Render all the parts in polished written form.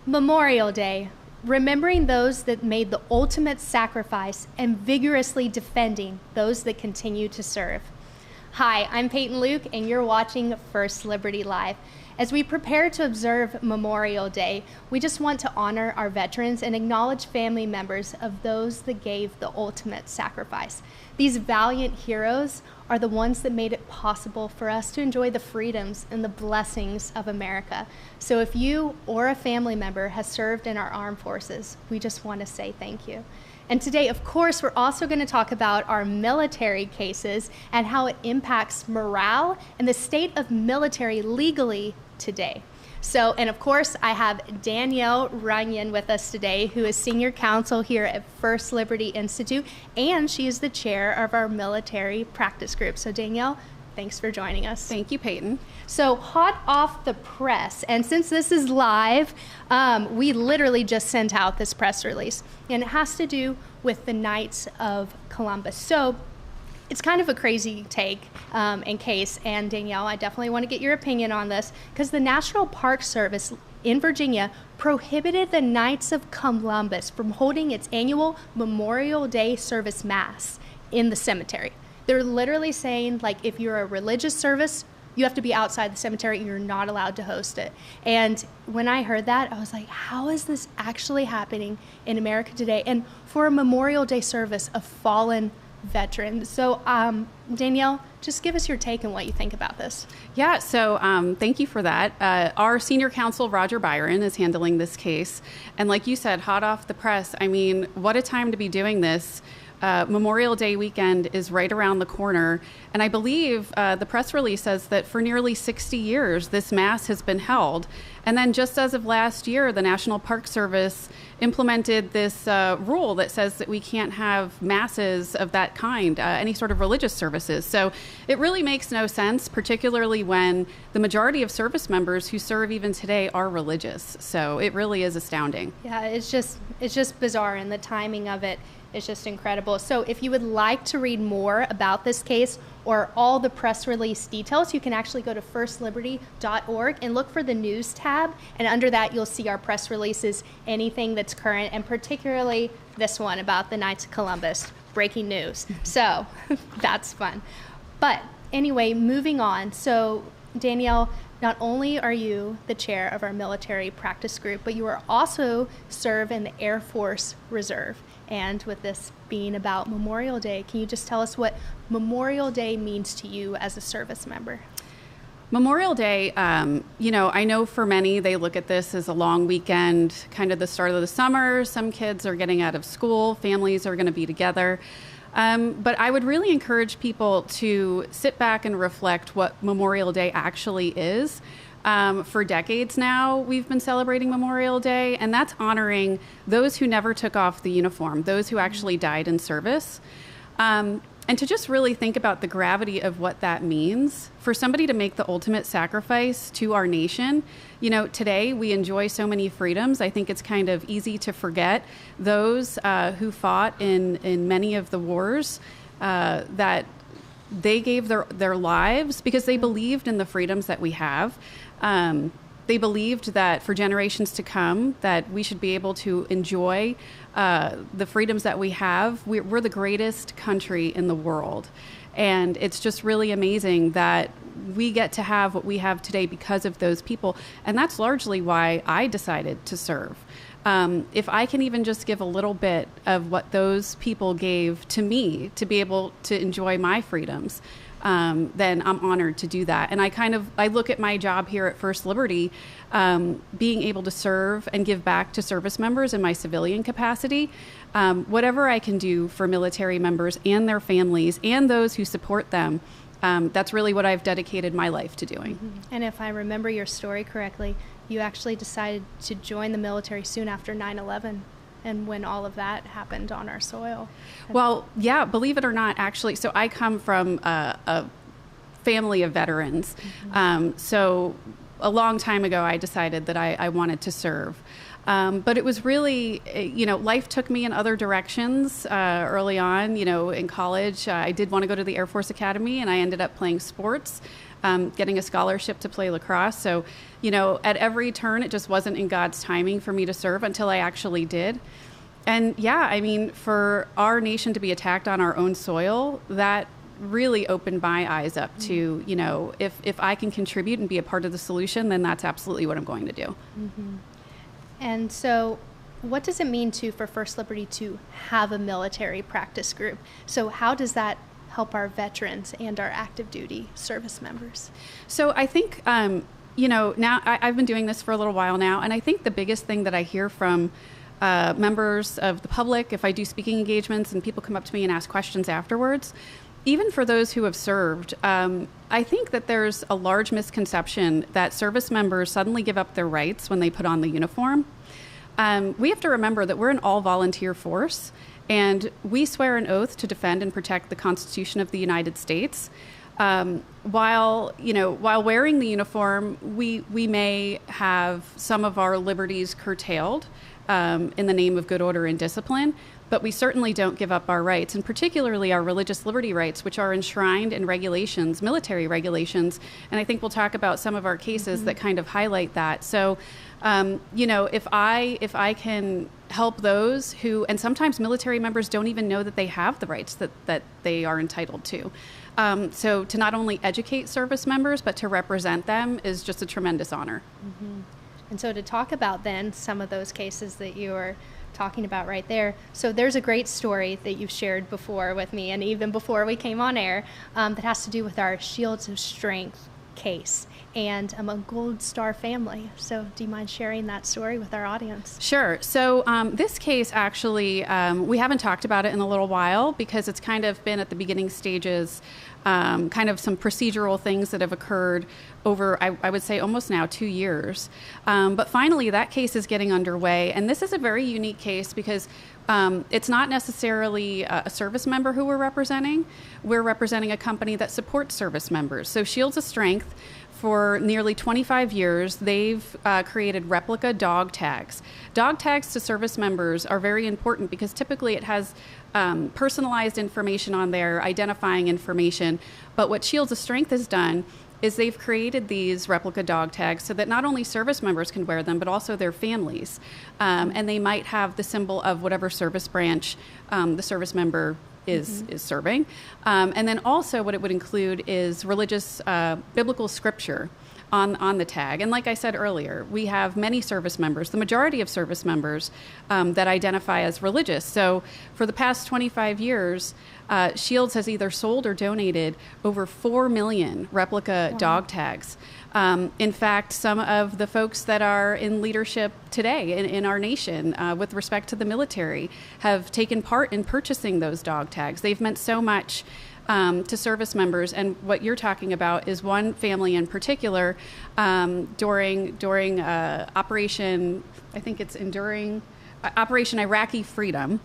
Memorial Day, remembering those that made the ultimate sacrifice and vigorously defending those that continue to serve. Hi, I'm Peyton Luke, and you're watching First Liberty Live. As we prepare to observe Memorial Day, we just want to honor our veterans and acknowledge family members of those that gave the ultimate sacrifice. These valiant heroes are the ones that made it possible for us to enjoy the freedoms and the blessings of America. So if you or a family member has served in our armed forces, we just want to say thank you. And today, of course, we're also going to talk about our military cases and how it impacts morale and the state of military legally today. So, and of course, I have Danielle Runyan with us today, who is senior counsel here at First Liberty Institute, and she is the chair of our military practice group. So Danielle, thanks for joining us. Thank you, Peyton. So hot off the press, and since this is live, we literally just sent out this press release, and it has to do with the Knights of Columbus. So it's kind of a crazy take and case, and Danielle, I definitely want to get your opinion on this, because the National Park Service in Virginia prohibited the Knights of Columbus from holding its annual Memorial Day service mass in the cemetery. They're literally saying, like, if you're a religious service, you have to be outside the cemetery and you're not allowed to host it. And when I heard that, I was like, how is this actually happening in America today? And for a Memorial Day service of fallen veterans. So Danielle, just give us your take on what you think about this. Yeah, so thank you for that. Our senior counsel, Roger Byron, is handling this case. And like you said, hot off the press, I mean, what a time to be doing this. Memorial Day weekend is right around the corner. And I believe the press release says that for nearly 60 years, this mass has been held. And then just as of last year, the National Park Service implemented this rule that says that we can't have masses of that kind, any sort of religious services. So it really makes no sense, particularly when the majority of service members who serve even today are religious. So it really is astounding. Yeah, it's just bizarre, and the timing of it is just incredible. So if you would like to read more about this case or all the press release details, you can actually go to firstliberty.org and look for the news tab. And under that, you'll see our press releases, anything that's current, and particularly this one about the Knights of Columbus, breaking news. So that's fun. But anyway, moving on. So Danielle, not only are you the chair of our military practice group, but you are also serve in the Air Force Reserve. And with this being about Memorial Day, can you just tell us what Memorial Day means to you as a service member? Memorial Day, I know for many, they look at this as a long weekend, kind of the start of the summer. Some kids are getting out of school, families are going to be together. But I would really encourage people to sit back and reflect what Memorial Day actually is. For decades now, we've been celebrating Memorial Day, and that's honoring those who never took off the uniform, those who actually died in service. And to just really think about the gravity of what that means for somebody to make the ultimate sacrifice to our nation. You know, today we enjoy so many freedoms. I think it's kind of easy to forget those who fought in many of the wars that they gave their lives because they believed in the freedoms that we have. They believed that for generations to come, that we should be able to enjoy the freedoms that we have. We're the greatest country in the world. And it's just really amazing that we get to have what we have today because of those people. And that's largely why I decided to serve. If I can even just give a little bit of what those people gave to me to be able to enjoy my freedoms, then I'm honored to do that. And I look at my job here at First Liberty, being able to serve and give back to service members in my civilian capacity. Whatever I can do for military members and their families and those who support them, that's really what I've dedicated my life to doing. Mm-hmm. And if I remember your story correctly, you actually decided to join the military soon after 9/11. And when all of that happened on our soil. Well, yeah, believe it or not, actually. So I come from a family of veterans. Mm-hmm. So a long time ago, I decided that I wanted to serve. But it was really, life took me in other directions early on. In college, I did want to go to the Air Force Academy, and I ended up playing sports. getting a scholarship to play lacrosse. So, you know, at every turn, it just wasn't in God's timing for me to serve until I actually did. And yeah, I mean, for our nation to be attacked on our own soil, that really opened my eyes up to, you know, if I can contribute and be a part of the solution, then that's absolutely what I'm going to do. Mm-hmm. And so what does it mean for First Liberty to have a military practice group? So how does that help our veterans and our active duty service members? So I think, you know, now I've been doing this for a little while now, and I think the biggest thing that I hear from members of the public, if I do speaking engagements and people come up to me and ask questions afterwards, even for those who have served, I think that there's a large misconception that service members suddenly give up their rights when they put on the uniform. We have to remember that we're an all-volunteer force, and we swear an oath to defend and protect the Constitution of the United States. While wearing the uniform, we may have some of our liberties curtailed in the name of good order and discipline, but we certainly don't give up our rights, and particularly our religious liberty rights, which are enshrined in regulations, military regulations. And I think we'll talk about some of our cases that kind of highlight that. So, you know, if I can help those who, and sometimes military members don't even know that they have the rights that they are entitled to. So to not only educate service members, but to represent them is just a tremendous honor. Mm-hmm. And so to talk about then some of those cases that you were talking about right there. So there's a great story that you've shared before with me, and even before we came on air, that has to do with our Shields of Strength case and a Gold Star family. So do you mind sharing that story with our audience? Sure. So this case actually, we haven't talked about it in a little while because it's kind of been at the beginning stages, kind of some procedural things that have occurred over, I would say, almost now 2 years. But finally, that case is getting underway. And this is a very unique case because it's not necessarily a service member who we're representing. We're representing a company that supports service members. So Shields of Strength, for nearly 25 years, they've created replica dog tags. Dog tags to service members are very important because typically it has personalized information on there, identifying information. But what Shields of Strength has done is they've created these replica dog tags so that not only service members can wear them, but also their families. And they might have the symbol of whatever service branch the service member is serving. And then also what it would include is religious biblical scripture on the tag. And like I said earlier, we have many service members, the majority of service members that identify as religious. So for the past 25 years, Shields has either sold or donated over 4 million replica dog tags. In fact, some of the folks that are in leadership today in our nation with respect to the military have taken part in purchasing those dog tags. They've meant so much to service members. And what you're talking about is one family in particular during Operation, I think it's enduring, Operation Iraqi Freedom.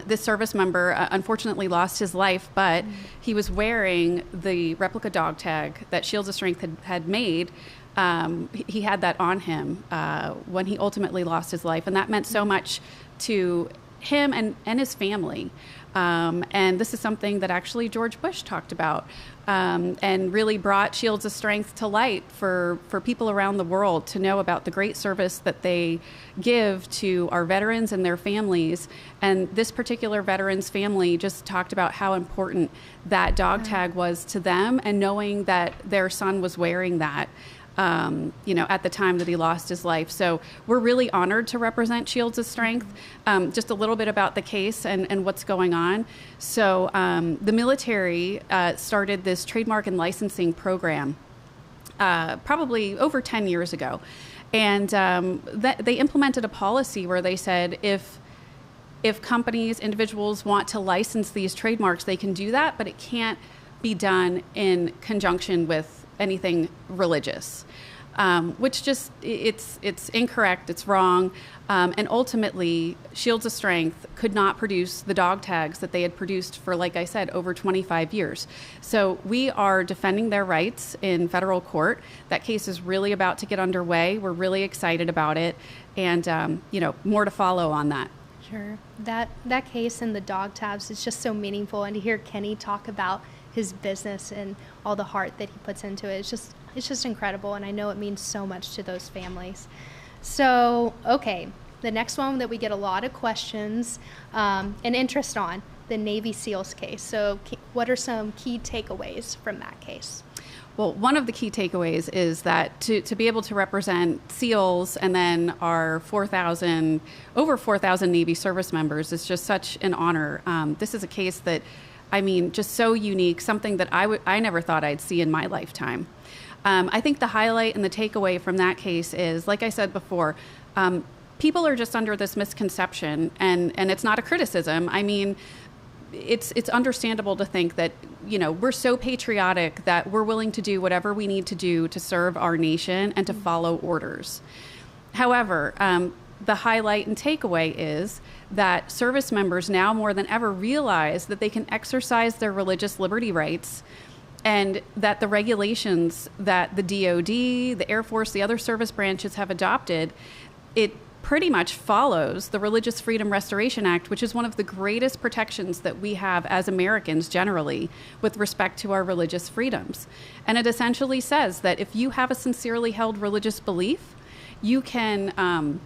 This service member unfortunately lost his life, but he was wearing the replica dog tag that Shields of Strength had made. He had that on him when he ultimately lost his life, and that meant so much to him and his family. And this is something that actually George Bush talked about and really brought Shields of Strength to light for people around the world to know about the great service that they give to our veterans and their families. And this particular veteran's family just talked about how important that dog tag was to them, and knowing that their son was wearing that at the time that he lost his life. So we're really honored to represent Shields of Strength. Just a little bit about the case and what's going on. So the military started this trademark and licensing program probably over 10 years ago. And they implemented a policy where they said if companies, individuals want to license these trademarks, they can do that, but it can't be done in conjunction with anything religious, which just it's incorrect, it's wrong, and ultimately Shields of Strength could not produce the dog tags that they had produced for, like I said, over 25 years. So we are defending their rights in federal court. That case is really about to get underway. We're really excited about it, and more to follow on that. Sure. That case and the dog tags is just so meaningful, and to hear Kenny talk about his business and all the heart that he puts into it. It's just incredible, and I know it means so much to those families. So, okay, the next one that we get a lot of questions and interest on, the Navy SEALs case. So what are some key takeaways from that case? Well, one of the key takeaways is that to be able to represent SEALs and then our over 4,000 Navy service members is just such an honor. This is a case that, I mean, just so unique, something that I never thought I'd see in my lifetime. I think the highlight and the takeaway from that case is, like I said before, people are just under this misconception, and it's not a criticism. I mean, it's understandable to think that, you know, we're so patriotic that we're willing to do whatever we need to do to serve our nation and to follow orders. However, the highlight and takeaway is that service members now more than ever realize that they can exercise their religious liberty rights, and that the regulations that the DOD, the Air Force, the other service branches have adopted, it pretty much follows the Religious Freedom Restoration Act, which is one of the greatest protections that we have as Americans generally with respect to our religious freedoms. And it essentially says that if you have a sincerely held religious belief, you can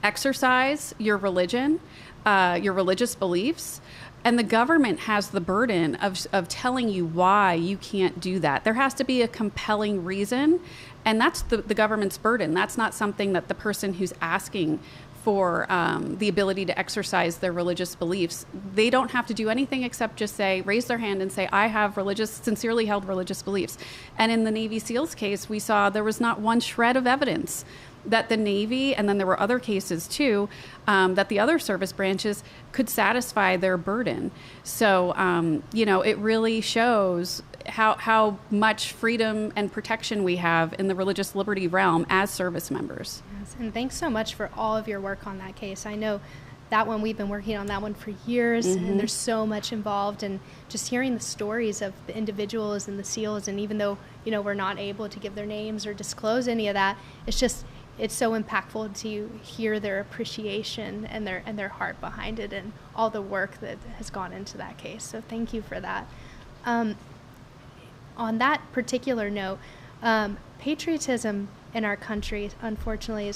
exercise your religion, your religious beliefs, and the government has the burden of telling you why you can't do that. There has to be a compelling reason, and that's the government's burden. That's not something that the person who's asking for the ability to exercise their religious beliefs, they don't have to do anything except just raise their hand and say, I have sincerely held religious beliefs. And in the Navy SEALs case, we saw there was not one shred of evidence that the Navy, and then there were other cases too, that the other service branches could satisfy their burden. So, you know, it really shows how much freedom and protection we have in the religious liberty realm as service members. Yes, and thanks so much for all of your work on that case. I know that one, we've been working on that one for years, and there's so much involved, and just hearing the stories of the individuals and the SEALs, and even though, you know, we're not able to give their names or disclose any of that, it's so impactful to hear their appreciation and their heart behind it and all the work that has gone into that case. So thank you for that. On that particular note, patriotism in our country, unfortunately,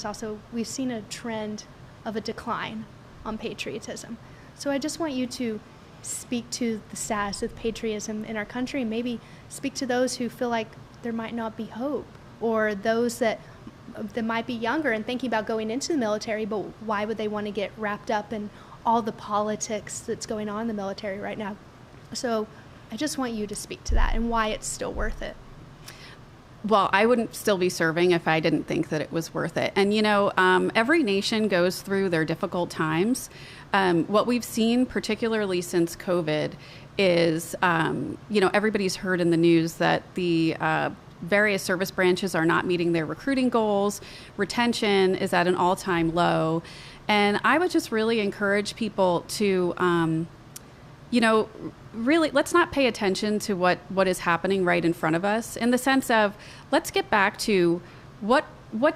we've seen a trend of a decline on patriotism. So I just want you to speak to the status of patriotism in our country, and maybe speak to those who feel like there might not be hope, or those that might be younger and thinking about going into the military, but why would they want to get wrapped up in all the politics that's going on in the military right now? So I just want you to speak to that and why it's still worth it. Well, I wouldn't still be serving if I didn't think that it was worth it. And, you know, every nation goes through their difficult times. What we've seen, particularly since COVID, is, you know, everybody's heard in the news that the various service branches are not meeting their recruiting goals. Retention is at an all-time low. And I would just really encourage people to, you know, really, let's not pay attention to what is happening right in front of us, in the sense of, let's get back to what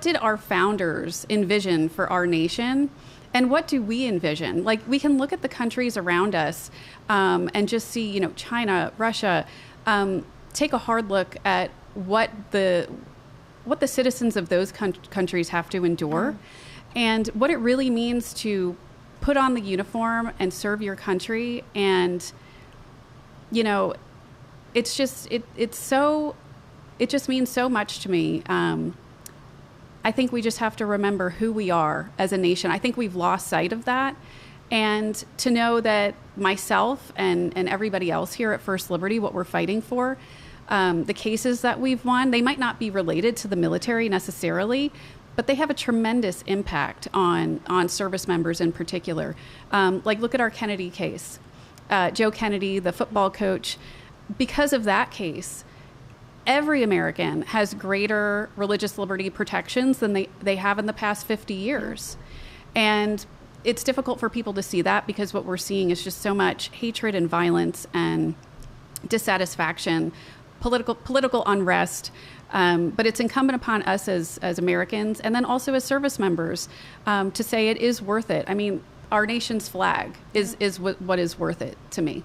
did our founders envision for our nation, and what do we envision? Like, we can look at the countries around us and just see, you know, China, Russia, take a hard look at what the citizens of those countries have to endure, and what it really means to put on the uniform and serve your country. And, you know, it just means so much to me. I think we just have to remember who we are as a nation. I think we've lost sight of that. And to know that myself and everybody else here at First Liberty, what we're fighting for, the cases that we've won, they might not be related to the military necessarily, but they have a tremendous impact on service members in particular. Like, look at our Kennedy case. Joe Kennedy, the football coach, because of that case, every American has greater religious liberty protections than they have in the past 50 years. And it's difficult for people to see that, because what we're seeing is just so much hatred and violence and dissatisfaction, political unrest. But it's incumbent upon us as Americans, and then also as service members, to say it is worth it. I mean, our nation's flag is what is worth it to me.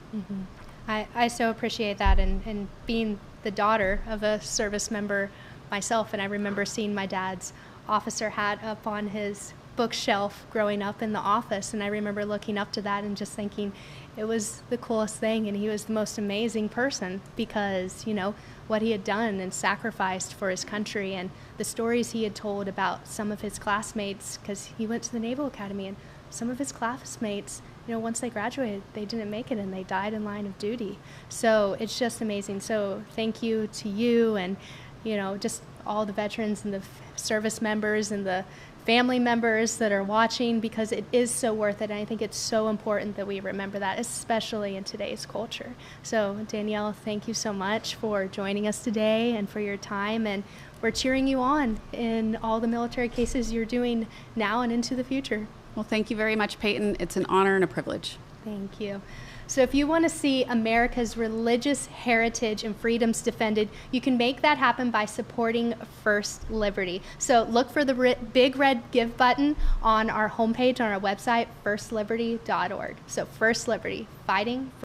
I so appreciate that, and being the daughter of a service member myself, and I remember seeing my dad's officer hat up on his bookshelf growing up in the office, and I remember looking up to that and just thinking it was the coolest thing, and he was the most amazing person because, you know, what he had done and sacrificed for his country, and the stories he had told about some of his classmates, because he went to the Naval Academy, and some of his classmates, you know, once they graduated, they didn't make it and they died in line of duty. So it's just amazing. So thank you to you and, you know, just all the veterans and the service members and the family members that are watching, because it is so worth it. And I think it's so important that we remember that, especially in today's culture. So Danielle, thank you so much for joining us today and for your time. And we're cheering you on in all the military cases you're doing now and into the future. Well, thank you very much, Peyton. It's an honor and a privilege. Thank you. So if you want to see America's religious heritage and freedoms defended, you can make that happen by supporting First Liberty. So look for the big red give button on our homepage on our website, firstliberty.org. So First Liberty, fighting for